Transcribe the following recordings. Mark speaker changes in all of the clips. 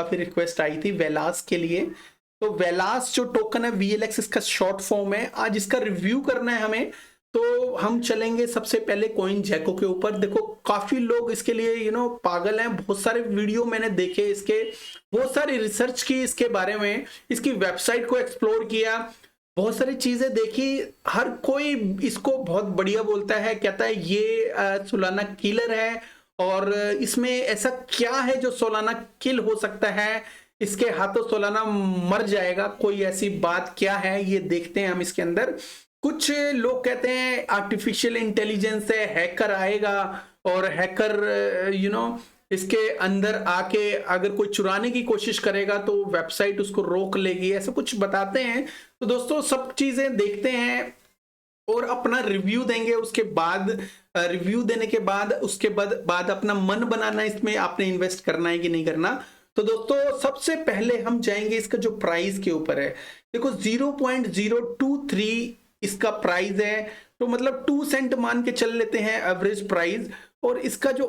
Speaker 1: काफी रिक्वेस्ट आई थी वेलास के लिए। तो वेलास जो टोकन है VLX इसका शॉर्ट फॉर्म है, आज इसका रिव्यू करना है हमें। तो हम चलेंगे सबसे पहले कॉइन जैको के ऊपर। देखो काफी लोग इसके लिए पागल हैं, बहुत सारे वीडियो मैंने देखे इसके, बहुत सारी रिसर्च की इसके बारे में, इसकी वेबसाइट को एक्सप्लोर किया, बहुत सारी चीजें देखी। हर कोई इसको बहुत बढ़िया बोलता है, कहता है ये सोलाना किलर है और इसमें ऐसा क्या है जो सोलाना किल हो सकता है, इसके हाथों सोलाना मर जाएगा, कोई ऐसी बात क्या है ये देखते हैं हम इसके अंदर। कुछ लोग कहते हैं आर्टिफिशियल इंटेलिजेंस से हैकर आएगा और हैकर इसके अंदर आके अगर कोई चुराने की कोशिश करेगा तो वेबसाइट उसको रोक लेगी, ऐसा कुछ बताते हैं। तो दोस्तों सब चीजें देखते हैं और अपना रिव्यू देंगे, उसके बाद रिव्यू देने के बाद उसके बाद अपना मन बनाना इसमें आपने इन्वेस्ट करना है कि नहीं करना। तो दोस्तों सबसे पहले हम जाएंगे इसका जो प्राइस के ऊपर है। देखो 0.023 इसका प्राइस है, तो मतलब 2 सेंट मान के चल लेते हैं एवरेज प्राइस। और इसका जो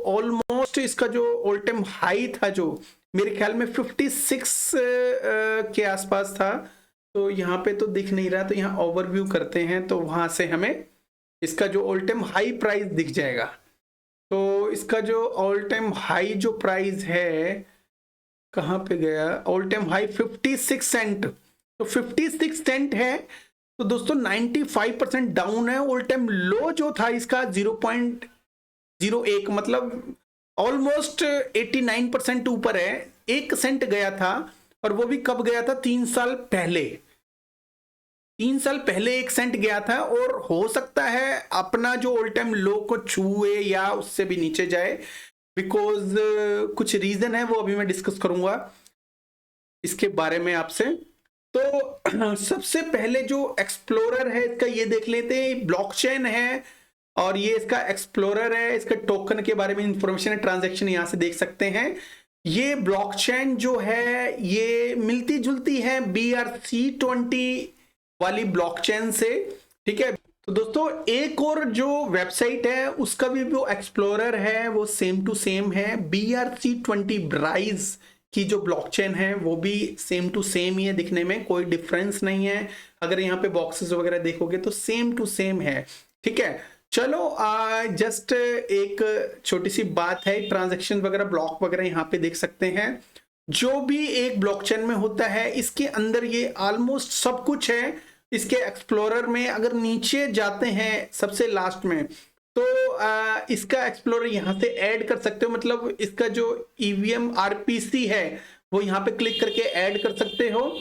Speaker 1: ऑलमोस्ट इसका जो ऑल टाइम हाई था जो मेरे ख्याल में 56 के आसपास था, तो यहाँ पे तो दिख नहीं रहा, तो यहाँ ओवरव्यू करते हैं तो वहां से हमें इसका जो ऑल टाइम हाई प्राइस दिख जाएगा। तो इसका जो ऑल टाइम हाई जो प्राइस है कहाँ पे गया, ऑल टाइम हाई 56 सेंट, तो 56 सेंट है। तो दोस्तों 95% डाउन है। ऑल टाइम लो जो था इसका 0.01, मतलब ऑलमोस्ट 89% ऊपर है, 1 सेंट गया था। और वो भी कब गया था, 3 साल पहले, 3 साल पहले 1 सेंट गया था। और हो सकता है अपना जो ऑल टाइम लो को छुए या उससे भी नीचे जाए, बिकॉज कुछ रीजन है वो अभी मैं डिस्कस करूंगा इसके बारे में आपसे। तो सबसे पहले जो एक्सप्लोरर है इसका ये देख लेते हैं, ब्लॉकचेन है और ये इसका एक्सप्लोरर है, इसका टोकन के बारे में इंफॉर्मेशन है, ट्रांजैक्शन यहां से देख सकते हैं। ये ब्लॉकचेन जो है ये मिलती जुलती है BRC20 वाली ब्लॉकचेन से, ठीक है। तो दोस्तों एक और जो वेबसाइट है उसका भी जो एक्सप्लोरर है वो सेम टू सेम है, BRC20 ब्राइज की जो ब्लॉकचेन है वो भी सेम टू सेम ही है, दिखने में कोई डिफरेंस नहीं है। अगर यहाँ पे बॉक्सेस वगैरह देखोगे तो सेम टू सेम है, ठीक है। चलो जस्ट एक छोटी सी बात है, ट्रांजैक्शन वगैरह ब्लॉक वगैरह यहाँ पे देख सकते हैं। जो भी एक ब्लॉकचेन में होता है इसके अंदर ये ऑलमोस्ट सब कुछ है। इसके एक्सप्लोरर में अगर नीचे जाते हैं सबसे लास्ट में, तो इसका एक्सप्लोरर यहाँ से ऐड कर सकते हो, मतलब इसका जो EVM RPC है वो यहाँ पे क्लिक करके ऐड कर सकते हो।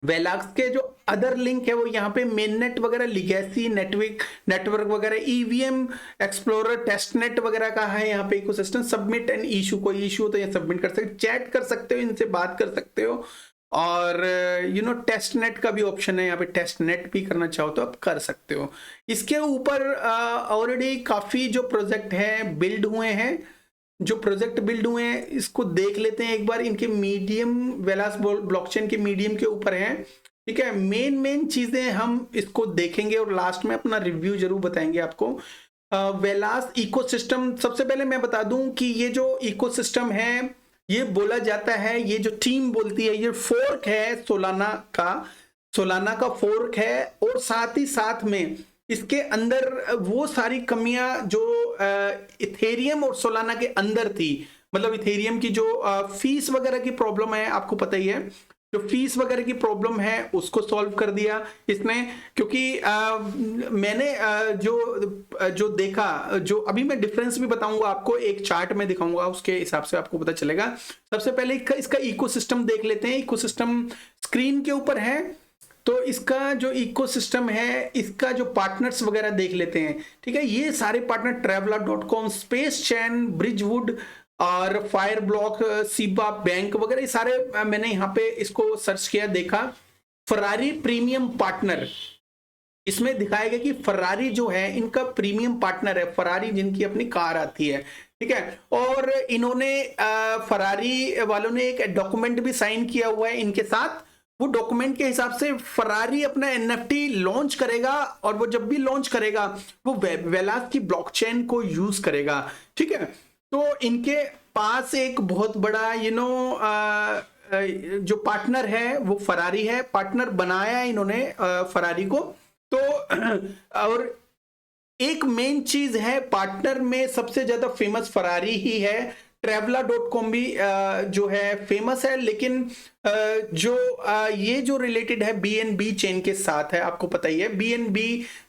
Speaker 1: वेलाक्स के जो अदर लिंक है वो यहाँ पे मेन नेट वगैरह, लिगेसी नेटवर्क वगैरह, EVM एक्सप्लोरर, टेस्ट नेट वगैरह का है यहाँ पे इकोसिस्टम। सबमिट एंड इशू, कोई इशू तो ये सबमिट कर सकते हो, चैट कर सकते हो, इनसे बात कर सकते हो। और टेस्ट नेट का भी ऑप्शन है यहाँ पे, टेस्ट नेट भी करना चाहो तो आप कर सकते हो। इसके ऊपर ऑलरेडी काफी जो प्रोजेक्ट है बिल्ड हुए हैं, जो प्रोजेक्ट बिल्ड हुए हैं इसको देख लेते हैं एक बार। इनके मीडियम वेलास ब्लॉकचेन के मीडियम के ऊपर है, ठीक है। मेन चीजें हम इसको देखेंगे और लास्ट में अपना रिव्यू जरूर बताएंगे आपको। वेलास इकोसिस्टम, सबसे पहले मैं बता दूं कि ये जो इकोसिस्टम है ये बोला जाता है, ये जो टीम बोलती है ये फोर्क है सोलाना का फोर्क है। और साथ ही साथ में इसके अंदर वो सारी कमियां जो इथेरियम और सोलाना के अंदर थी, मतलब इथेरियम की जो फीस वगैरह की प्रॉब्लम है, आपको पता ही है, जो फीस वगैरह की प्रॉब्लम है उसको सॉल्व कर दिया इसने। क्योंकि मैंने जो देखा, जो अभी मैं डिफरेंस भी बताऊंगा आपको, एक चार्ट में दिखाऊंगा, उसके हिसाब से आपको पता चलेगा। सबसे पहले इसका इकोसिस्टम देख लेते हैं। इकोसिस्टम स्क्रीन के ऊपर है, तो इसका जो इकोसिस्टम है इसका जो पार्टनर्स वगैरह देख लेते हैं, ठीक है। ये सारे पार्टनर Traveler.com, स्पेस चैन, ब्रिजवुड और फायर ब्लॉक, सीबा बैंक वगैरह, ये सारे मैंने यहाँ पे इसको सर्च किया, देखा। फरारी प्रीमियम पार्टनर, इसमें दिखाया गया कि फरारी जो है इनका प्रीमियम पार्टनर है, फरारी जिनकी अपनी कार आती है, ठीक है। और इन्होंने फरारी वालों ने एक डॉक्यूमेंट भी साइन किया हुआ है इनके साथ। वो डॉक्यूमेंट के हिसाब से फरारी अपना NFT लॉन्च करेगा, और वो जब भी लॉन्च करेगा वो वेलास की ब्लॉकचेन को यूज करेगा, ठीक है। तो इनके पास एक बहुत बड़ा जो पार्टनर है वो फरारी है, पार्टनर बनाया है इन्होंने फरारी को। तो और एक मेन चीज है, पार्टनर में सबसे ज्यादा फेमस फरारी ही है। Traveler.com भी जो है फेमस है, लेकिन ये जो रिलेटेड है BNB चेन के साथ है, आपको पता ही है BNB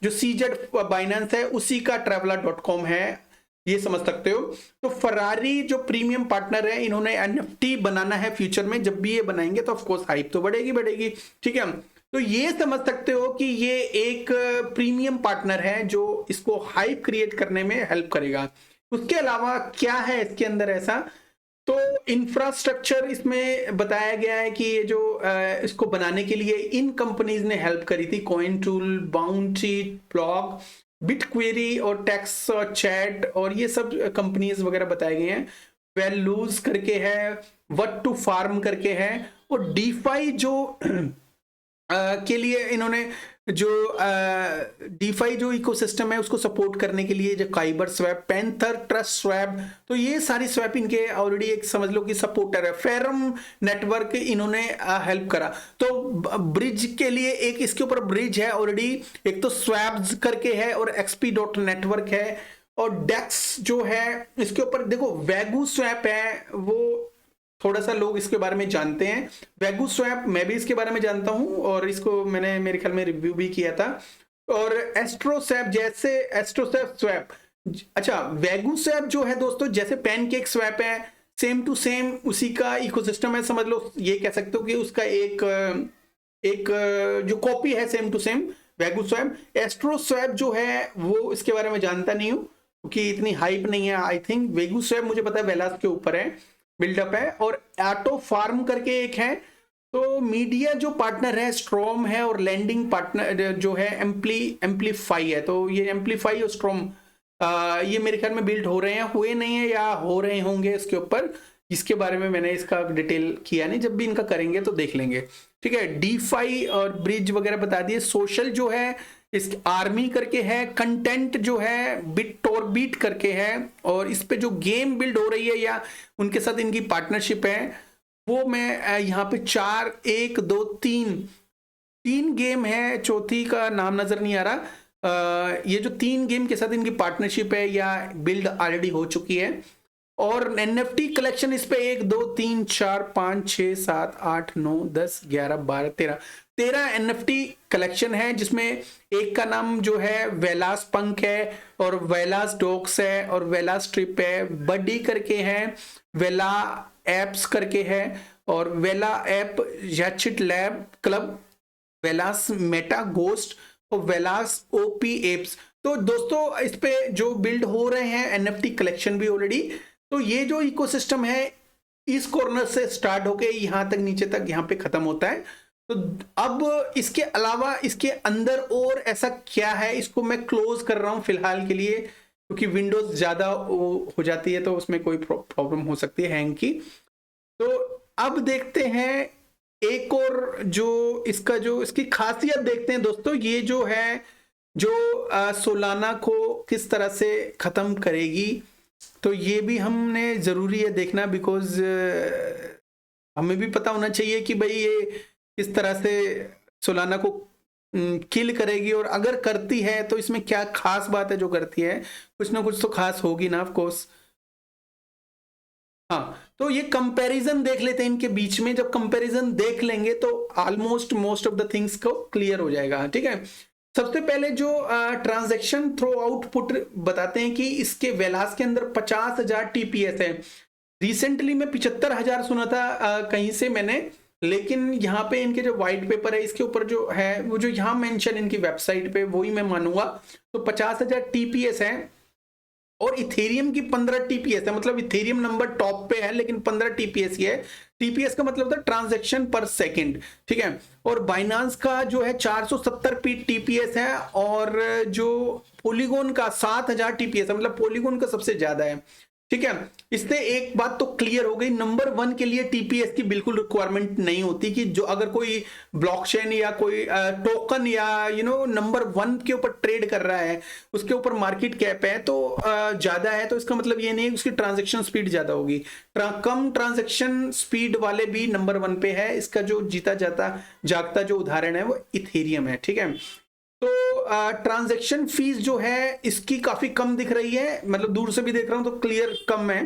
Speaker 1: जो सीजेड बाइनेंस है उसी का Traveler.com है, ये समझ सकते हो। तो फरारी जो प्रीमियम पार्टनर है, इन्होंने NFT बनाना है फ्यूचर में, जब भी ये बनाएंगे तो ऑफकोर्स हाइप तो बढ़ेगी, ठीक है। तो ये समझ सकते हो कि ये एक प्रीमियम पार्टनर है जो इसको हाइप क्रिएट करने में हेल्प करेगा। उसके अलावा क्या है इसके अंदर ऐसा, तो इंफ्रास्ट्रक्चर इसमें बताया गया है कि ये जो इसको बनाने के लिए इन कंपनीज ने हेल्प करी थी, CoinTool, बाउंटी, ब्लॉक, बिटक्वेरी और टेक्स और चैट, और ये सब कंपनीज वगैरह बताए गए हैं। वैल्यूज करके है, व्हाट टू फार्म करके है, और डीफाई जो के लिए इन्होंने जो डीफाई जो इकोसिस्टम है उसको सपोर्ट करने के लिए जो काइबर स्वैप, पैंथर, ट्रस्ट स्वैप, तो ये सारी स्वैप इनके ऑलरेडी एक समझ लो कि सपोर्टर है। फेरम नेटवर्क इन्होंने हेल्प करा। तो ब्रिज के लिए एक इसके ऊपर ब्रिज है ऑलरेडी, एक तो स्वैप्स करके है और XP.network है, और डेक्स जो है इसके ऊपर देखो वैगू स्वैप है, वो थोड़ा सा लोग इसके बारे में जानते हैं। वैगू स्वैप मैं भी इसके बारे में जानता हूं, और इसको मैंने मेरे ख्याल में रिव्यू भी किया था। और एस्ट्रोसैप, जैसे एस्ट्रोसैप स्वैप, अच्छा वैगू स्वैप जो है दोस्तों जैसे पैनकेक स्वैप है, सेम टू सेम उसी का इकोसिस्टम है, समझ लो ये कह सकते हो कि उसका एक जो कॉपी है सेम टू सेम वैगू स्वैप। एस्ट्रो स्वैप जो है वो इसके बारे में जानता नहीं हूं क्योंकि इतनी हाइप नहीं है। आई थिंक वैगू स्वैप मुझे पता है वेलास के ऊपर है, बिल्डअप है। और ऑटो फार्म करके एक है। तो मीडिया जो पार्टनर है स्ट्रॉम है, और लैंडिंग पार्टनर जो है एम्पलीफाई है। तो ये एम्पलीफाई और स्ट्रॉम ये मेरे ख्याल में बिल्ड हो रहे हैं, हुए नहीं है या हो रहे होंगे इसके ऊपर, इसके बारे में मैंने इसका डिटेल किया नहीं, जब भी इनका करेंगे तो देख लेंगे, ठीक है। डीफाई और ब्रिज वगैरह बता दिए। सोशल जो है इस आर्मी करके है, कंटेंट जो है बिटटॉरबीट करके है, और इस पे जो गेम बिल्ड हो रही है या उनके साथ इनकी पार्टनरशिप है वो मैं यहाँ पे 4 1 2 3 गेम है, चौथी का नाम नजर नहीं आ रहा। ये जो 3 गेम के साथ इनकी पार्टनरशिप है या बिल्ड ऑलरेडी हो चुकी है। और NFT कलेक्शन इस पे 1 2 3 4 5 6 7 8 9 10 11 12 13 NFT कलेक्शन है, जिसमें एक का नाम जो है वेलास पंक है, और वेलास डॉग्स है, और वेलास ट्रिप है, बडी करके है, वेला एप्स करके है, और वेला ऐप याचिट lab club, Velas meta ghost, और वेलास ओपी एप्स। तो दोस्तों इस पे जो बिल्ड हो रहे हैं NFT कलेक्शन भी ऑलरेडी। तो ये जो इकोसिस्टम है इस कॉर्नर से स्टार्ट होके यहां तक नीचे तक यहाँ पे खत्म होता है। तो अब इसके अलावा इसके अंदर और ऐसा क्या है, इसको मैं क्लोज कर रहा हूं फिलहाल के लिए, क्योंकि विंडोज ज्यादा हो जाती है तो उसमें कोई प्रॉब्लम हो सकती है हैंग की। तो अब देखते हैं एक और जो इसकी खासियत देखते हैं दोस्तों। ये जो है जो सोलाना को किस तरह से खत्म करेगी, तो ये भी हमने जरूरी है देखना, बिकॉज हमें भी पता होना चाहिए कि भाई ये किस तरह से सोलाना को किल करेगी, और अगर करती है तो इसमें क्या खास बात है जो करती है, कुछ ना कुछ तो खास होगी ना ऑफ कोर्स। हाँ, तो ये कंपैरिजन देख लेते हैं इनके बीच में। जब कंपैरिजन देख लेंगे तो almost most of the things को क्लियर हो जाएगा, ठीक है। सबसे पहले जो ट्रांजैक्शन थ्रो आउटपुट बताते हैं कि इसके वेलास के अंदर 50,000 TPS है। रिसेंटली में 75,000 सुना था कहीं से मैंने, लेकिन यहाँ पे इनके जो व्हाइट पेपर है इसके ऊपर जो है वो जो यहाँ मेंशन इनकी वेबसाइट पे वही मैं मानूंगा। तो 50,000 TPS है, और इथेरियम की 15 TPS है। मतलब इथेरियम नंबर टॉप पे है लेकिन 15 TPS ही है। TPS का मतलब होता है ट्रांजैक्शन पर सेकंड, ठीक है। और बाइनांस का जो है 470 TPS है, और जो पोलीगोन का 7,000 TPS है, मतलब पोलीगोन का सबसे ज्यादा है, ठीक है। इससे एक बात तो क्लियर हो गई, नंबर 1 के लिए टीपीएस की बिल्कुल रिक्वायरमेंट नहीं होती कि जो अगर कोई ब्लॉकचेन या कोई टोकन या नंबर 1 के ऊपर ट्रेड कर रहा है, उसके ऊपर मार्केट कैप है तो ज्यादा है, तो इसका मतलब ये नहीं है उसकी ट्रांजेक्शन स्पीड ज्यादा होगी। कम ट्रांजेक्शन स्पीड वाले भी नंबर 1 पे है। इसका जो जीता जाता जागता जो उदाहरण है वो इथेरियम है। ठीक है, तो ट्रांजैक्शन फीस जो है इसकी काफी कम दिख रही है, मतलब दूर से भी देख रहा हूं तो क्लियर कम है।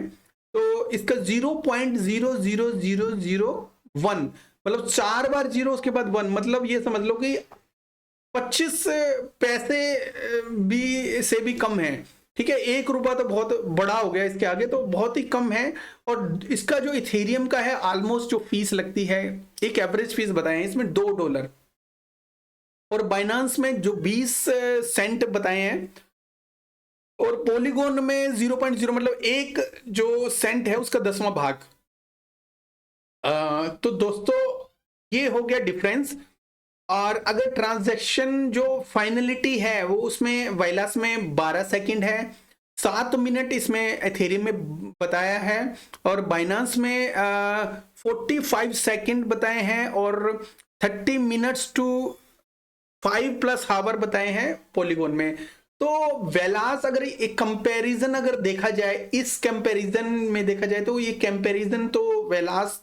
Speaker 1: तो इसका 0.00001, मतलब 4 बार 0 उसके बाद 1, मतलब ये समझ लो कि 25 पैसे भी से भी कम है। ठीक है, 1 रुपया तो बहुत बड़ा हो गया, इसके आगे तो बहुत ही कम है। और इसका जो इथेरियम का है ऑलमोस्ट जो फीस लगती है, एक एवरेज फीस बताए हैं इसमें $2, और बाइनांस में जो 20 सेंट बताए हैं, और पॉलीगॉन में 0.0, मतलब एक जो सेंट है उसका 10वां भाग। तो दोस्तों ये हो गया डिफरेंस। और अगर ट्रांजैक्शन जो फाइनलिटी है वो उसमें वाइलास में 12 सेकंड है, 7 मिनट इसमें एथेरियम में बताया है, और बाइनांस में 45 सेकंड बताए हैं, और 30 मिनट्स टू 5+ आवर बताए हैं पॉलीगॉन में। तो वेलास अगर एक कंपैरिजन अगर देखा जाए, इस कंपैरिजन में देखा जाए तो ये कंपैरिजन तो वेलास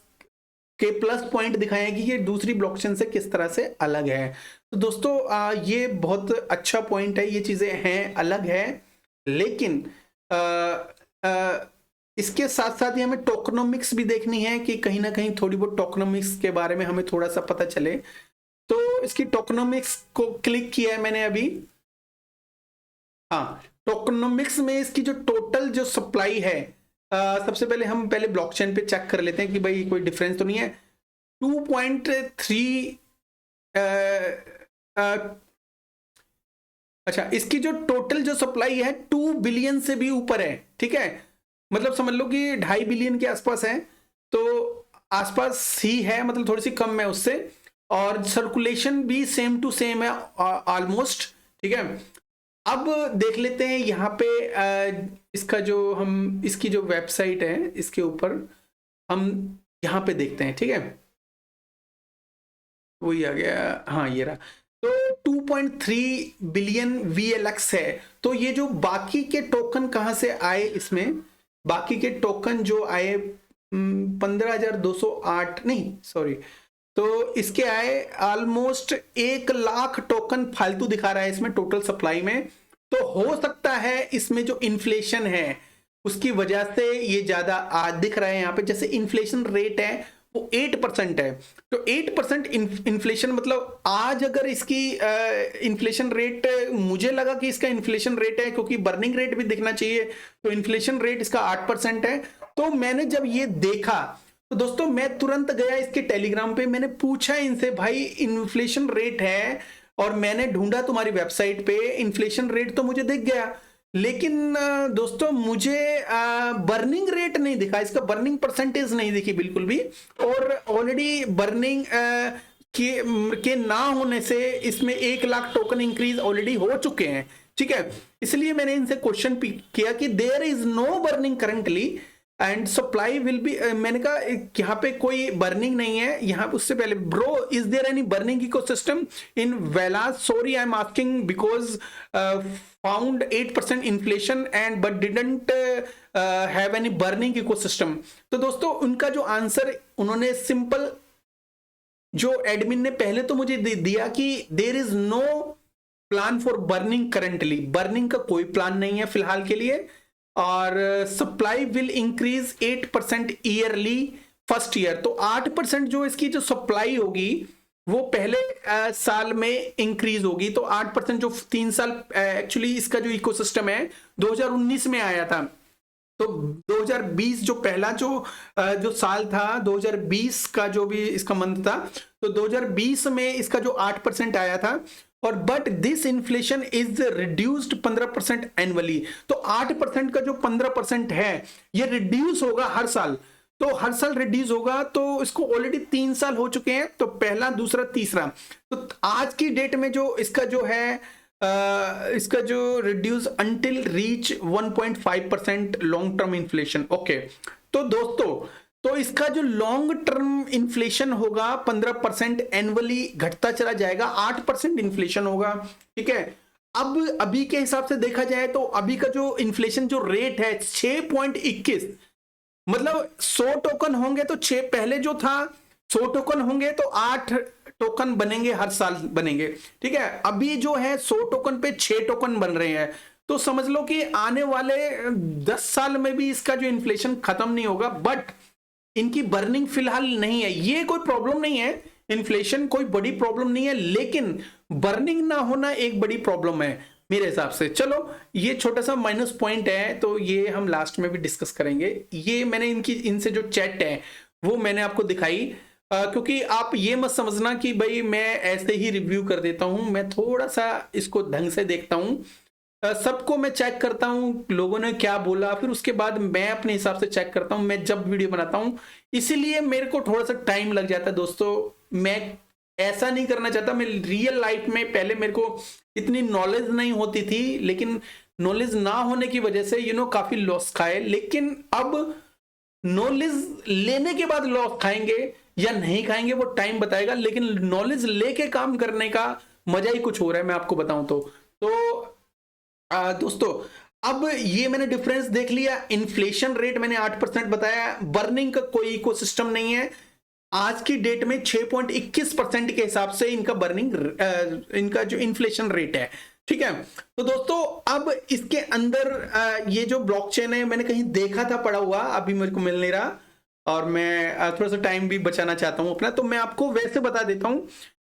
Speaker 1: के प्लस पॉइंट दिखाए हैं कि ये दूसरी ब्लॉकचेन से किस तरह से अलग है। तो दोस्तों ये बहुत अच्छा पॉइंट है, ये चीजें हैं अलग है, लेकिन इसके साथ साथ ही हमें टोकनोमिक्स भी देखनी है कि कहीं ना कहीं थोड़ी बहुत टोकनोमिक्स के बारे में हमें थोड़ा सा पता चले। तो इसकी टोकनोमिक्स को क्लिक किया है मैंने अभी। हाँ, टोकनोमिक्स में इसकी जो टोटल जो सप्लाई है, सबसे पहले हम पहले ब्लॉकचेन पे चेक कर लेते हैं कि भाई कोई डिफरेंस तो नहीं है। 2.3 अच्छा, इसकी जो टोटल जो सप्लाई है 2 बिलियन से भी ऊपर है। ठीक है, मतलब समझ लो कि 2.5 बिलियन के आसपास है, तो आसपास ही है, मतलब थोड़ी सी कम है उससे। और सर्कुलेशन भी सेम टू सेम है ऑलमोस्ट। ठीक है, अब देख लेते हैं यहाँ पे इसका जो हम इसकी जो वेबसाइट है इसके ऊपर हम यहाँ पे देखते हैं। ठीक है, वही आ गया, हाँ ये रहा। तो 2.3 बिलियन VLX है। तो ये जो बाकी के टोकन कहाँ से आए, इसमें बाकी के टोकन जो आए 15,208 नहीं सॉरी, तो इसके आए ऑलमोस्ट 1 लाख टोकन फालतू दिखा रहा है इसमें टोटल सप्लाई में। तो हो सकता है इसमें जो इन्फ्लेशन है उसकी वजह से ये ज्यादा आज दिख रहा है। यहाँ पे जैसे इन्फ्लेशन रेट है वो 8% है, तो 8% इन्फ्लेशन, मतलब आज अगर इसकी इन्फ्लेशन रेट, मुझे लगा कि इसका इन्फ्लेशन रेट है क्योंकि बर्निंग रेट भी दिखना चाहिए, तो इन्फ्लेशन रेट इसका 8% है। तो मैंने जब ये देखा तो दोस्तों मैं तुरंत गया इसके टेलीग्राम पे, मैंने पूछा इनसे भाई इन्फ्लेशन रेट है, और मैंने ढूंढा तुम्हारी वेबसाइट पे, इन्फ्लेशन रेट तो मुझे दिख गया, लेकिन दोस्तों मुझे बर्निंग रेट नहीं दिखा, इसका बर्निंग परसेंटेज नहीं दिखी बिल्कुल भी। और ऑलरेडी बर्निंग के ना होने से इसमें 1 लाख टोकन इंक्रीज ऑलरेडी हो चुके हैं। ठीक है, इसलिए मैंने इनसे क्वेश्चन किया कि there is no burning currently and supply will be, मैंने कहा यहाँ पे कोई बर्निंग नहीं है यहाँ। उससे पहले bro is there any burning ecosystem in Velas, sorry I am asking because found 8% inflation and but didn't have any burning ecosystem. तो दोस्तों उनका जो आंसर उन्होंने सिंपल, जो एडमिन ने पहले तो मुझे दिया कि there is no plan for burning currently, burning का कोई प्लान नहीं है फिलहाल के लिए, और supply will increase 8% yearly first year. तो 8% जो इसकी जो सप्लाई होगी वो पहले साल में इंक्रीज होगी, तो 8% जो 3 साल, एक्चुअली इसका जो इकोसिस्टम है 2019 में आया था, तो 2020 जो पहला जो साल था, 2020 का जो भी इसका मंथ था, तो 2020 में इसका जो 8% आया था, और but this inflation is reduced 15% annually. तो 8% का जो 15% है ये रिड्यूस होगा हर साल, तो हर साल रिड्यूस होगा, तो इसको ऑलरेडी 3 साल हो चुके हैं, तो पहला, दूसरा, तीसरा। तो आज की डेट में जो इसका जो है इसका जो reduce until reach 1.5% long term inflation. Okay, तो दोस्तों, तो इसका जो लॉन्ग टर्म इन्फ्लेशन होगा 15% एनुअली घटता चला जाएगा, 8% इन्फ्लेशन होगा। ठीक है, अब अभी के हिसाब से देखा जाए तो अभी का जो इन्फ्लेशन जो रेट है 6.21, मतलब 100 टोकन होंगे तो 6, पहले जो था 100 टोकन होंगे तो 8 टोकन बनेंगे, हर साल बनेंगे। ठीक है, अभी जो है 100 टोकन पे 6 टोकन बन रहे हैं, तो समझ लो कि आने वाले 10 साल में भी इसका जो इन्फ्लेशन खत्म नहीं होगा। बट इनकी बर्निंग फिलहाल नहीं है, ये कोई प्रॉब्लम नहीं है, इन्फ्लेशन कोई बड़ी प्रॉब्लम नहीं है, लेकिन बर्निंग ना होना एक बड़ी प्रॉब्लम है मेरे हिसाब से। चलो, ये छोटा सा माइनस पॉइंट है, तो ये हम लास्ट में भी डिस्कस करेंगे। ये मैंने इनसे जो चैट है वो मैंने आपको दिखाई, क्योंकि आप ये मत समझना कि भाई मैं ऐसे ही रिव्यू कर देता हूं, मैं थोड़ा सा इसको ढंग से देखता हूं, सबको मैं चेक करता हूं लोगों ने क्या बोला, फिर उसके बाद मैं अपने हिसाब से चेक करता हूं मैं जब वीडियो बनाता हूं। इसीलिए मेरे को थोड़ा सा टाइम लग जाता है दोस्तों, मैं ऐसा नहीं करना चाहता। मैं रियल लाइफ में पहले मेरे को इतनी नॉलेज नहीं होती थी, लेकिन नॉलेज ना होने की वजह से काफी लॉस खाए, लेकिन अब नॉलेज लेने के बाद लॉस खाएंगे या नहीं खाएंगे वो टाइम बताएगा, लेकिन नॉलेज लेके काम करने का मजा ही कुछ हो रहा है, मैं आपको बताऊं तो दोस्तों, अब ये मैंने डिफरेंस देख लिया। इन्फ्लेशन रेट मैंने 8% बताया, बर्निंग का कोई इकोसिस्टम नहीं है। आज की डेट में 6.21% के हिसाब से इनका बर्निंग, इनका जो इन्फ्लेशन रेट है। ठीक है, तो दोस्तों अब इसके अंदर ये जो ब्लॉकचेन है मैंने कहीं देखा था पड़ा हुआ, अभी मेरे को मिल नहीं रहा, और मैं थोड़ा सा टाइम भी बचाना चाहता हूं अपना, तो मैं आपको वैसे बता देता हूं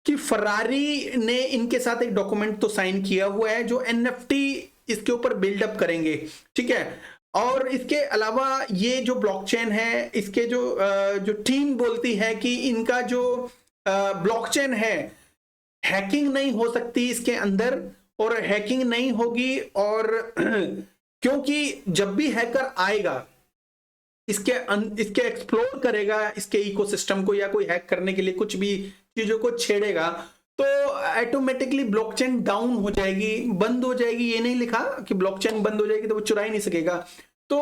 Speaker 1: कि फरारी ने इनके साथ एक डॉक्यूमेंट तो साइन किया हुआ है जो एनएफटी इसके ऊपर बिल्डअप करेंगे। ठीक है, और इसके अलावा ये जो ब्लॉकचेन है, इसके जो टीम बोलती है कि इनका जो ब्लॉकचेन है हैकिंग नहीं हो सकती इसके अंदर, और हैकिंग नहीं होगी, और क्योंकि जब भी हैकर आएगा इसके एक्सप्लोर करेगा इसके इकोसिस्टम को, या कोई हैक करने के लिए कुछ भी चीजों को छेड़ेगा, तो ऑटोमेटिकली ब्लॉकचेन डाउन हो जाएगी, बंद हो जाएगी। ये नहीं लिखा कि ब्लॉकचेन बंद हो जाएगी तो वो चुरा ही नहीं सकेगा, तो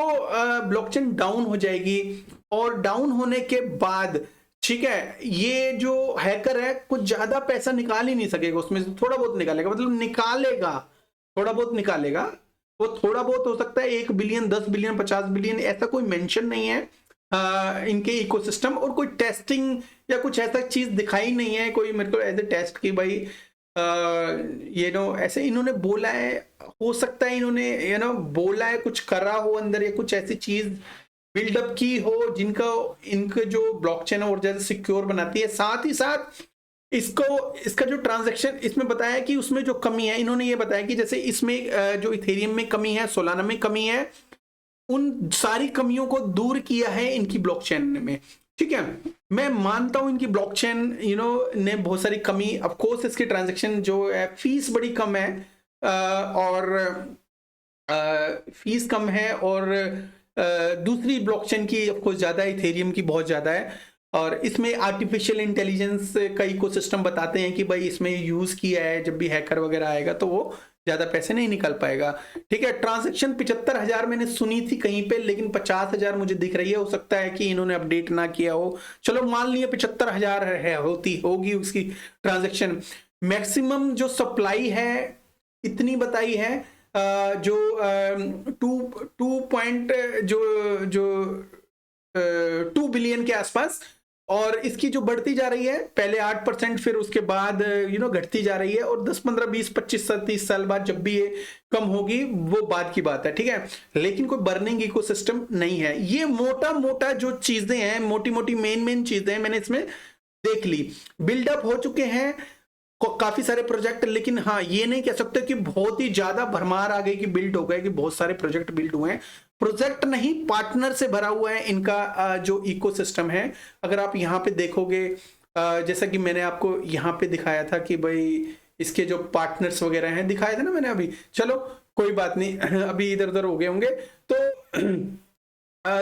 Speaker 1: ब्लॉकचेन डाउन हो जाएगी, और डाउन होने के बाद ठीक है, ये जो हैकर है कुछ ज्यादा पैसा निकाल ही नहीं सकेगा, उसमें से थोड़ा बहुत निकालेगा, मतलब निकालेगा, थोड़ा बहुत निकालेगा। वो थोड़ा बहुत हो सकता है 1 बिलियन, 10 बिलियन, 50 बिलियन, ऐसा कोई मेंशन नहीं है इनके इकोसिस्टम, और कोई टेस्टिंग या कुछ ऐसा चीज दिखाई नहीं है कोई मेरे को ऐसे टेस्ट की भाई ऐसे इन्होंने बोला है। हो सकता है इन्होंने बोला है, कुछ करा हो अंदर, या कुछ ऐसी चीज बिल्डअप की हो इनका जो ब्लॉकचेन और ज्यादा सिक्योर बनाती है। साथ ही साथ इसका जो ट्रांजैक्शन इसमें बताया कि उसमें जो कमी है, इन्होंने ये बताया कि जैसे इसमें जो इथेरियम में कमी है, सोलाना में कमी है, उन सारी कमियों को दूर किया है इनकी ब्लॉकचेन में। ठीक है, मैं मानता हूं इनकी ब्लॉकचेन ने बहुत सारी कमी, ऑफ कोर्स इसकी ट्रांजैक्शन जो है फीस बड़ी कम है, और फीस कम है, और दूसरी ब्लॉकचेन की ऑफ कोर्स ज्यादा है, इथेरियम की बहुत ज्यादा है, और इसमें आर्टिफिशियल इंटेलिजेंस का इकोसिस्टम बताते हैं कि भाई इसमें यूज किया है, जब भी हैकर वगैरह आएगा तो वो ज्यादा पैसे नहीं निकाल पाएगा। ठीक है, ट्रांजैक्शन 75,000 मैंने सुनी थी कहीं पे, लेकिन 50,000 मुझे दिख रही है, हो सकता है कि इन्होंने अपडेट ना किया हो। चलो मान लिया 75,000 है, होगी उसकी ट्रांजैक्शन। मैक्सिमम जो सप्लाई है इतनी बताई है, जो 2 बिलियन के आसपास, और इसकी जो बढ़ती जा रही है, पहले 8%, फिर उसके बाद घटती जा रही है, और 10, 15, 20, 25, 30 साल बाद जब भी ये कम होगी वो बात की बात है। ठीक है, लेकिन कोई बर्निंग इकोसिस्टम नहीं है। ये मोटा मोटा जो चीजें हैं, मोटी मोटी मेन चीजें मैंने इसमें देख ली, बिल्डअप हो चुके हैं काफी सारे प्रोजेक्ट, लेकिन हाँ ये नहीं कह सकते कि बहुत ही ज्यादा भरमार आ गई कि बिल्ड हो गए, कि बहुत सारे प्रोजेक्ट बिल्ड हुए हैं। प्रोजेक्ट नहीं, पार्टनर से भरा हुआ है इनका जो इकोसिस्टम है। अगर आप यहाँ पे देखोगे, जैसा कि मैंने आपको यहाँ पे दिखाया था कि भाई इसके जो पार्टनर्स वगैरह हैं, दिखाया था ना मैंने अभी, चलो कोई बात नहीं, अभी इधर उधर हो गए होंगे,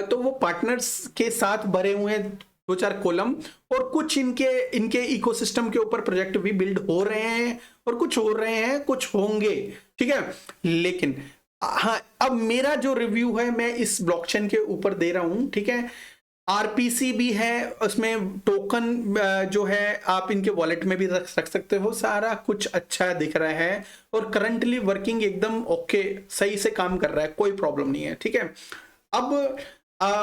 Speaker 1: तो वो पार्टनर्स के साथ भरे हुए हैं 2-4 कॉलम, और कुछ इनके इकोसिस्टम के ऊपर प्रोजेक्ट भी बिल्ड हो रहे हैं, और कुछ हो रहे हैं, कुछ होंगे, ठीक है। लेकिन हाँ, अब मेरा जो रिव्यू है मैं इस ब्लॉकचेन के ऊपर दे रहा हूं, ठीक है। आरपीसी भी है, उसमें टोकन जो है आप इनके वॉलेट में भी रख सकते हो, सारा कुछ अच्छा दिख रहा है, और करंटली वर्किंग एकदम ओके, सही से काम कर रहा है, कोई प्रॉब्लम नहीं है, ठीक है। अब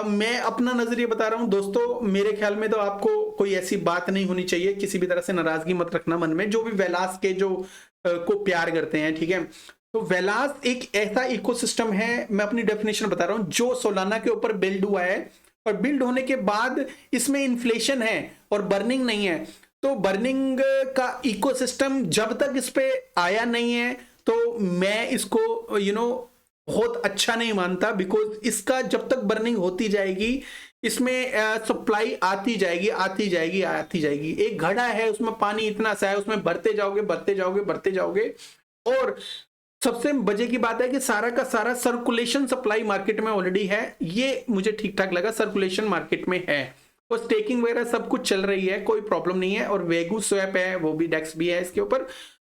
Speaker 1: मैं अपना नजरिया बता रहा हूं दोस्तों, मेरे ख्याल में तो आपको कोई ऐसी बात नहीं होनी चाहिए, किसी भी तरह से नाराजगी मत रखना मन में, जो भी वेलास के जो को प्यार करते हैं, ठीक है। तो वेलास एक ऐसा इकोसिस्टम है, मैं अपनी डेफिनेशन बता रहा हूं, जो सोलाना के ऊपर बिल्ड हुआ है, और बिल्ड होने के बाद इसमें इन्फ्लेशन है और बर्निंग नहीं है। तो बर्निंग का इकोसिस्टम जब तक इस पे आया नहीं है, तो मैं इसको बहुत अच्छा नहीं मानता, बिकॉज इसका जब तक बर्निंग होती जाएगी, इसमें सप्लाई आती जाएगी, आती जाएगी, आती जाएगी। एक घड़ा है, उसमें पानी इतना सा है, उसमें भरते जाओगे, भरते जाओगे, भरते जाओगे, और सबसे मजे की बात है कि सारा का सारा सर्कुलेशन सप्लाई मार्केट में ऑलरेडी है। ये मुझे ठीक ठाक लगा, सर्कुलेशन मार्केट में है, और स्टेकिंग वगैरह सब कुछ चल रही है, कोई प्रॉब्लम नहीं है, और वेगू स्वैप है, वो भी डेक्स भी है इसके ऊपर।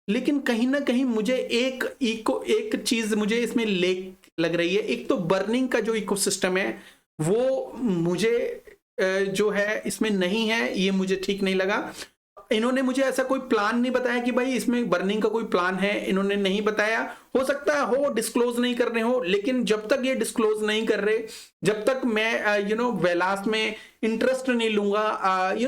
Speaker 1: लेकिन कहीं ना कहीं मुझे एक चीज मुझे इसमें लग रही है, एक तो बर्निंग का जो इकोसिस्टम है वो मुझे जो है इसमें नहीं है, ये मुझे ठीक नहीं लगा। इन्होंने मुझे ऐसा कोई प्लान नहीं बताया कि भाई इसमें बर्निंग का कोई प्लान है, इन्होंने नहीं बताया। हो सकता है हो डिस्क्लोज नहीं कर रहे हो, लेकिन जब तक ये डिस्क्लोज नहीं कर रहे, जब तक मैं वेलास में इंटरेस्ट नहीं लूंगा,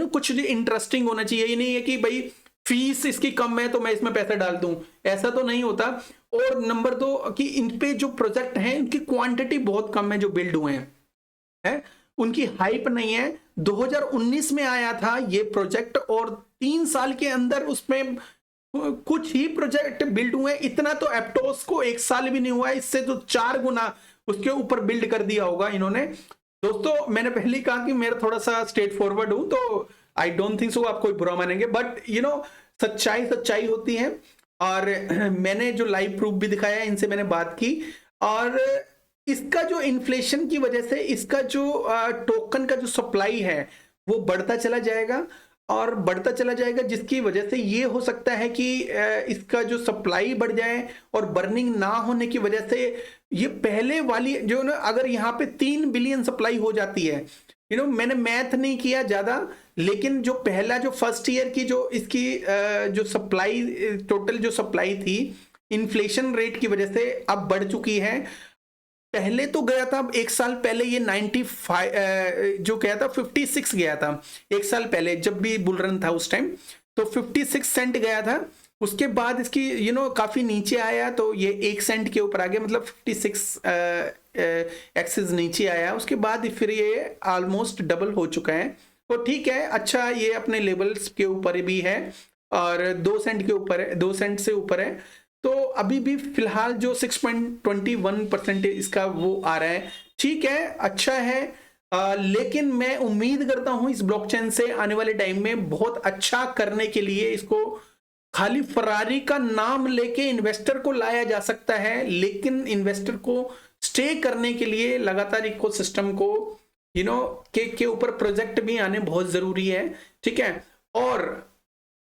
Speaker 1: कुछ इंटरेस्टिंग होना चाहिए। ये नहीं है कि भाई फीस इसकी कम है तो मैं इसमें पैसा डाल दूं, ऐसा तो नहीं होता। और नंबर 2 कि इन पे जो प्रोजेक्ट हैं उनकी क्वांटिटी बहुत कम है, जो बिल्ड हुए हैं, उनकी हाइप नहीं है। 2019 में आया था ये प्रोजेक्ट, और 3 साल के अंदर उसमें कुछ ही प्रोजेक्ट बिल्ड हुए। इतना तो एप्टोस को 1 साल भी नहीं हुआ है, इससे तो 4 गुना उसके ऊपर बिल्ड कर दिया होगा इन्होंने। दोस्तों, मैंने पहले ही कहा कि मेरा थोड़ा सा स्ट्रेट फॉरवर्ड हूं, तो आई डोंट थिंक सो आप कोई बुरा मानेंगे, बट सच्चाई होती है। और मैंने जो लाइव प्रूफ भी दिखाया, इनसे मैंने बात की, और इसका जो इन्फ्लेशन की वजह से इसका जो टोकन का जो सप्लाई है वो बढ़ता चला जाएगा, और बढ़ता चला जाएगा, जिसकी वजह से ये हो सकता है कि इसका जो सप्लाई बढ़ जाए, और बर्निंग ना होने की वजह से ये पहले वाली जो ना, अगर यहाँ पे 3 बिलियन सप्लाई हो जाती है, मैंने मैथ नहीं किया ज्यादा, लेकिन जो पहला जो फर्स्ट ईयर की जो इसकी जो सप्लाई, टोटल जो सप्लाई थी, इन्फ्लेशन रेट की वजह से अब बढ़ चुकी है। पहले तो गया था, 1 साल पहले ये 95 जो गया था, 56 गया था 1 साल पहले, जब भी बुल रन था उस टाइम, तो 56 सेंट गया था। उसके बाद इसकी काफी नीचे आया, तो ये 1 सेंट के ऊपर आ गया, मतलब 56 एक्सिस नीचे आया। उसके बाद फिर ये ऑलमोस्ट डबल हो चुका है, तो ठीक है, अच्छा, ये अपने लेवल्स के ऊपर भी है, और 2 सेंट के ऊपर है, 2 सेंट से ऊपर है। तो अभी भी फिलहाल जो 6.21% इसका वो आ रहा है, ठीक है, अच्छा है। लेकिन मैं उम्मीद करता हूं इस ब्लॉकचेन से आने वाले टाइम में बहुत अच्छा करने के लिए इसको खाली फरारी का नाम लेके इन्वेस्टर को लाया जा सकता है, लेकिन इन्वेस्टर को स्टे करने के लिए लगातार इकोसिस्टम को के ऊपर प्रोजेक्ट भी आने बहुत जरूरी है, ठीक है। और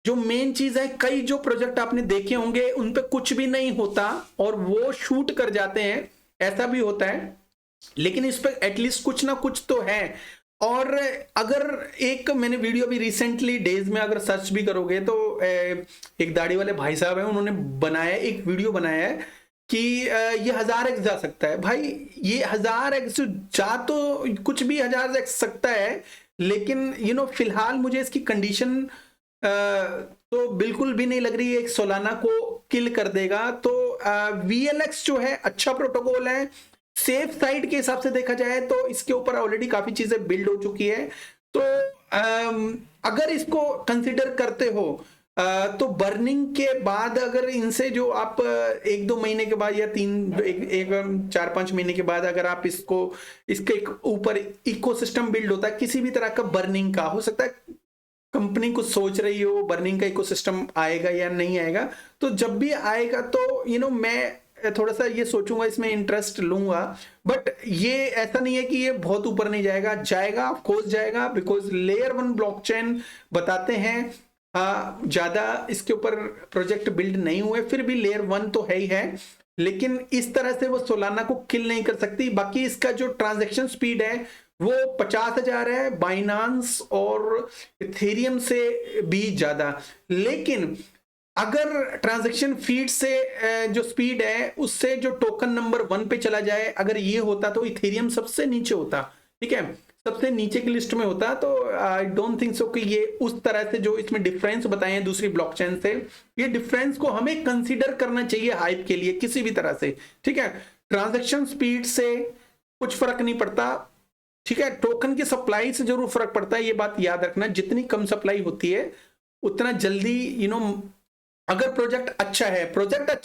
Speaker 1: जो मेन चीज है, कई जो प्रोजेक्ट आपने देखे होंगे उन पे कुछ भी नहीं होता और वो शूट कर जाते हैं, ऐसा भी होता है, लेकिन इस पे एटलीस्ट कुछ ना कुछ तो है। और अगर एक मैंने वीडियो भी रिसेंटली डेज में अगर सर्च भी करोगे तो एक दाढ़ी वाले भाई साहब हैं, उन्होंने बनाया, एक वीडियो बनाया है कि ये 1000x जा सकता है। भाई ये 1000x जा तो कुछ भी 1000x सकता है, लेकिन फिलहाल मुझे इसकी कंडीशन तो बिल्कुल भी नहीं लग रही है एक सोलाना को किल कर देगा। तो VLX जो है अच्छा प्रोटोकॉल है, सेफ साइड के हिसाब से देखा जाए तो इसके ऊपर ऑलरेडी काफी चीजें बिल्ड हो चुकी है। तो अगर इसको कंसिडर करते हो तो बर्निंग के बाद अगर इनसे जो आप 1-2 महीने के बाद या 4-5 महीने के बाद अगर आप इसके ऊपर इकोसिस्टम बिल्ड होता है किसी भी तरह का बर्निंग का, हो सकता है कंपनी कुछ सोच रही हो बर्निंग का इकोसिस्टम आएगा या नहीं आएगा, तो जब भी आएगा तो मैं थोड़ा सा ये सोचूंगा, इसमें इंटरेस्ट लूंगा, बट ये ऐसा नहीं है कि ये बहुत ऊपर नहीं जाएगा, जाएगा ऑफ कोर्स जाएगा, बिकॉज लेयर 1 ब्लॉकचेन बताते हैं ज्यादा इसके ऊपर प्रोजेक्ट बिल्ड नहीं हुए, फिर भी लेयर 1 तो है ही है, लेकिन इस तरह से वो सोलाना को किल नहीं कर सकती। बाकी इसका जो ट्रांजैक्शन स्पीड है वो 50,000 है बाइनांस और इथेरियम से भी ज्यादा, लेकिन अगर ट्रांजैक्शन फीड से जो स्पीड है उससे जो टोकन नंबर 1 पे चला जाए, अगर ये होता तो इथेरियम सबसे नीचे होता, ठीक है, सबसे नीचे की लिस्ट में होता। तो आई डोंट थिंक सो कि ये उस तरह से जो इसमें डिफरेंस बताए हैं दूसरी ब्लॉकचेन से, ये डिफरेंस को हमें कंसीडर करना चाहिए हाइप के लिए किसी भी तरह से, ठीक है। ट्रांजैक्शन स्पीड से कुछ फर्क नहीं पड़ता, ठीक है, टोकन की सप्लाई से जरूर फर्क पड़ता है, ये बात याद रखना। जितनी कम सप्लाई होती है उतना जल्दी अगर प्रोजेक्ट अच्छा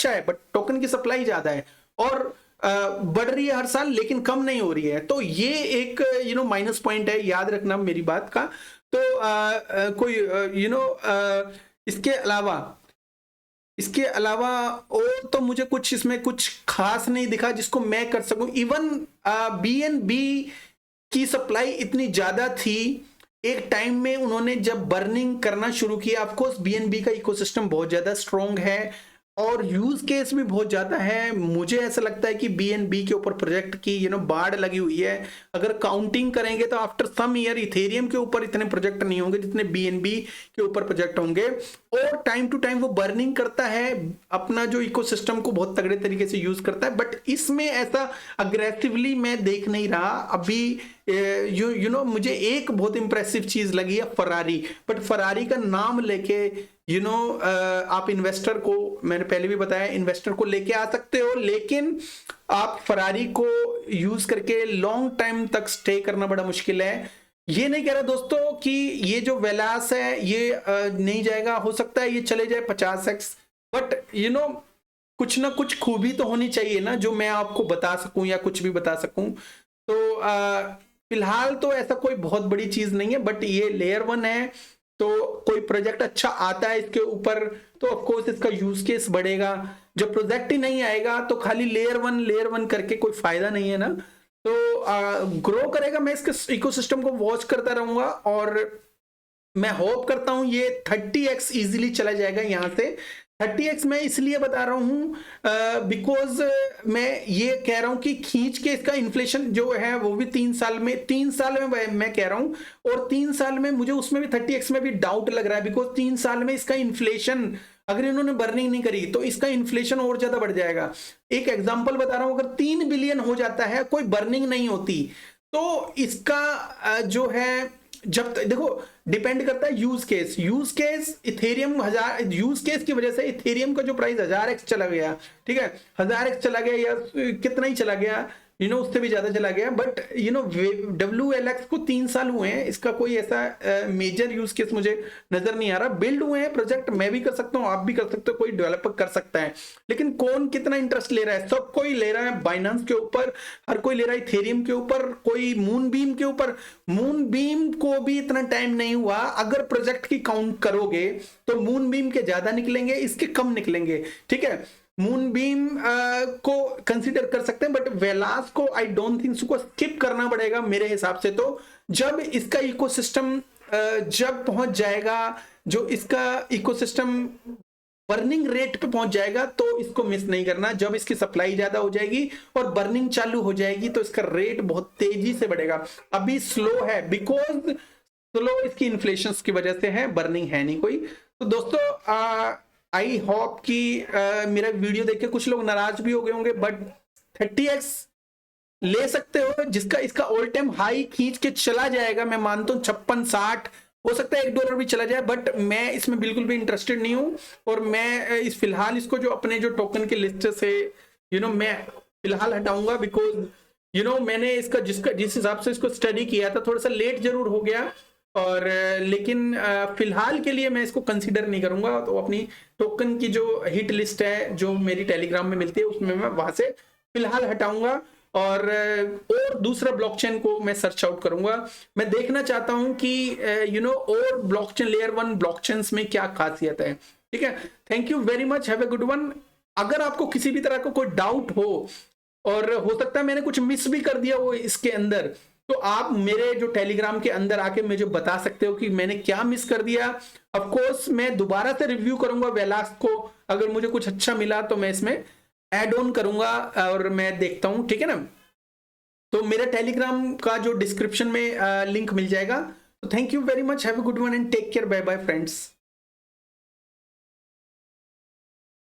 Speaker 1: है बट टोकन की सप्लाई ज्यादा है और बढ़ रही है हर साल लेकिन कम नहीं हो रही है, तो ये एक माइनस पॉइंट है, याद रखना मेरी बात का। तो कोई इसके अलावा और तो मुझे कुछ इसमें कुछ खास नहीं दिखा जिसको मैं कर सकूं। इवन BNB की सप्लाई इतनी ज्यादा थी एक टाइम में, उन्होंने जब बर्निंग करना शुरू किया, ऑफ कोर्स BNB का इकोसिस्टम बहुत ज्यादा स्ट्रॉन्ग है और यूज केस भी बहुत ज्यादा है। मुझे ऐसा लगता है कि BNB के ऊपर प्रोजेक्ट की बाढ़ लगी हुई है। अगर काउंटिंग करेंगे तो आफ्टर सम ईयर इथेरियम के ऊपर इतने प्रोजेक्ट नहीं होंगे जितने BNB के ऊपर प्रोजेक्ट होंगे, और टाइम टू टाइम वो बर्निंग करता है, अपना जो इकोसिस्टम को बहुत तगड़े तरीके से यूज करता है, बट इसमें ऐसा अग्रेसिवली मैं देख नहीं रहा अभी। मुझे एक बहुत इंप्रेसिव चीज लगी है फरारी, बट फरारी का नाम लेके आप इन्वेस्टर को, मैंने पहले भी बताया, इन्वेस्टर को लेके आ सकते हो, लेकिन आप फरारी को यूज करके लॉन्ग टाइम तक स्टे करना बड़ा मुश्किल है। ये नहीं कह रहा दोस्तों कि ये जो वेलास है ये नहीं जाएगा, हो सकता है ये चले जाए 50x, बट कुछ ना कुछ खूबी तो होनी चाहिए ना जो मैं आपको बता सकूं या कुछ भी बता सकूं। तो फिलहाल तो ऐसा कोई बहुत बड़ी चीज नहीं है, बट ये लेयर 1 है, तो कोई प्रोजेक्ट अच्छा आता है इसके ऊपर तो ऑफ कोर्स इसका यूज केस बढ़ेगा। जब प्रोजेक्ट ही नहीं आएगा तो खाली लेयर 1 करके कोई फायदा नहीं है ना। तो ग्रो करेगा, मैं इसके इकोसिस्टम को वॉच करता रहूंगा और मैं होप करता हूं ये 30x इजीली चला जाएगा यहाँ से। 30x मैं इसलिए बता रहा हूं बिकॉज मैं ये कह रहा हूं कि खींच के इसका इन्फ्लेशन जो है वो भी 3 साल में मैं कह रहा हूं, और 3 साल में मुझे उसमें भी 30x में भी डाउट लग रहा है, बिकॉज 3 साल में इसका इन्फ्लेशन, अगर इन्होंने बर्निंग नहीं करी तो इसका इन्फ्लेशन और ज्यादा बढ़ जाएगा। एक एग्जांपल बता रहा हूं, अगर 3 बिलियन हो जाता है, कोई बर्निंग नहीं होती, तो इसका जो है, जब देखो डिपेंड करता है use case Ethereum 1000 use case की वजह से इथेरियम का जो प्राइस 1000x चला गया, ठीक है, 1000x चला गया या कितना ही चला गया, उससे भी ज्यादा चला गया, बट WLX को 3 साल हुए हैं, इसका कोई ऐसा मेजर यूज केस मुझे नजर नहीं आ रहा। बिल्ड हुए हैं प्रोजेक्ट, मैं भी कर सकता हूं, आप भी कर सकते हो, कोई डेवलपर कर सकता है, लेकिन कौन कितना इंटरेस्ट ले रहा है? सब कोई ले रहा है बाइनेंस के ऊपर, हर कोई ले रहा है इथेरियम के ऊपर, कोई मूनबीम के ऊपर। मूनबीम को भी इतना टाइम नहीं हुआ, अगर प्रोजेक्ट की काउंट करोगे तो मूनबीम के ज्यादा निकलेंगे, इसके कम निकलेंगे, ठीक है। मूनबीम को कंसीडर कर सकते हैं, बट वेलास को आई डोंट थिंक उसको स्किप करना पड़ेगा मेरे हिसाब से। तो जब इसका इकोसिस्टम जब पहुंच जाएगा, जो इसका इकोसिस्टम बर्निंग रेट पे पहुंच जाएगा, तो इसको मिस नहीं करना। जब इसकी सप्लाई ज्यादा हो जाएगी और बर्निंग चालू हो जाएगी तो इसका रेट बहुत तेजी से बढ़ेगा। अभी स्लो है, बिकॉज स्लो इसकी इन्फ्लेशन की वजह से है, बर्निंग है नहीं कोई। तो दोस्तों आई होप कि मेरा वीडियो देख के कुछ लोग नाराज भी हो गए होंगे, बट 30x ले सकते हो, जिसका इसका ऑल टाइम हाई खींच के चला जाएगा। मैं मानता हूँ 56-60, हो सकता है $1 भी चला जाए, बट मैं इसमें बिल्कुल भी इंटरेस्टेड नहीं हूं। और मैं फिलहाल इसको जो अपने जो टोकन के लिस्ट से मैं फिलहाल हटाऊंगा, बिकॉज मैंने इसका जिस हिसाब से इसको स्टडी किया था, थोड़ा सा लेट जरूर हो गया, और लेकिन फिलहाल के लिए मैं इसको कंसीडर नहीं करूंगा। तो अपनी टोकन की जो हिट लिस्ट है जो मेरी टेलीग्राम में मिलती है, उसमें मैं वहां से फिलहाल हटाऊंगा और दूसरा ब्लॉकचेन को मैं सर्च आउट करूंगा। मैं देखना चाहता हूं कि और ब्लॉकचेन लेयर 1 ब्लॉकचेन्स में क्या खासियत है, ठीक है। Thank you very much, have a good one. अगर आपको किसी भी तरह का कोई डाउट हो और हो सकता है मैंने कुछ मिस भी कर दिया हो इसके अंदर, तो आप मेरे जो टेलीग्राम के अंदर आके मुझे बता सकते हो कि मैंने क्या मिस कर दिया। ऑफ कोर्स मैं दोबारा से रिव्यू करूंगा वेलास को, अगर मुझे कुछ अच्छा मिला तो मैं इसमें ऐड ऑन करूंगा और मैं देखता हूं, ठीक है ना। तो मेरे टेलीग्राम का जो डिस्क्रिप्शन में लिंक मिल जाएगा। तो thank you very much, have a good one and take care, bye bye friends.